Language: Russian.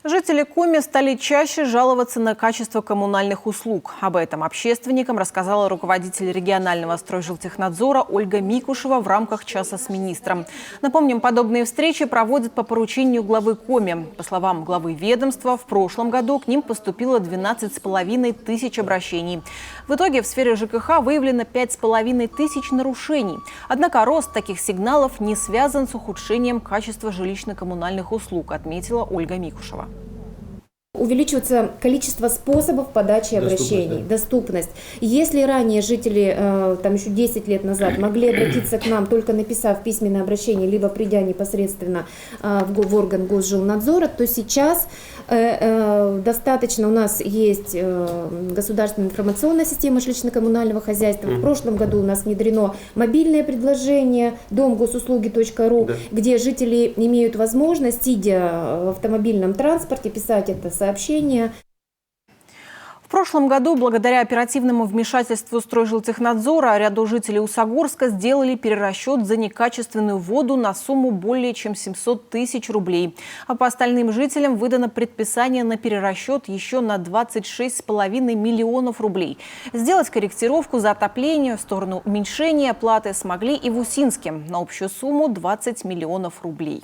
Жители Коми стали чаще жаловаться на качество коммунальных услуг. Об этом общественникам рассказала руководитель регионального стройжилтехнадзора Ольга Микушева в рамках «Часа с министром». Напомним, подобные встречи проводят по поручению главы Коми. По словам главы ведомства, в прошлом году к ним поступило 12,5 тысяч обращений. В итоге в сфере ЖКХ выявлено 5,5 тысяч нарушений. Однако рост таких сигналов не связан с ухудшением качества жилищно-коммунальных услуг, отметила Ольга Микушева. Увеличивается количество способов подачи обращений, доступность. Если ранее жители, там еще 10 лет назад, могли обратиться к нам, только написав письменное обращение, либо придя непосредственно в орган Госжилнадзора, то сейчас достаточно, у нас есть государственная информационная система жилищно-коммунального хозяйства. В прошлом году у нас внедрено мобильное предложение домгосуслуги.ру, где жители имеют возможность, сидя в автомобильном транспорте, писать это сообщение. В прошлом году, благодаря оперативному вмешательству стройжилтехнадзора, ряду жителей Усогорска сделали перерасчет за некачественную воду на сумму более чем 700 тысяч рублей. А по остальным жителям выдано предписание на перерасчет еще на 26,5 миллионов рублей. Сделать корректировку за отопление в сторону уменьшения оплаты смогли и в Усинске на общую сумму 20 миллионов рублей.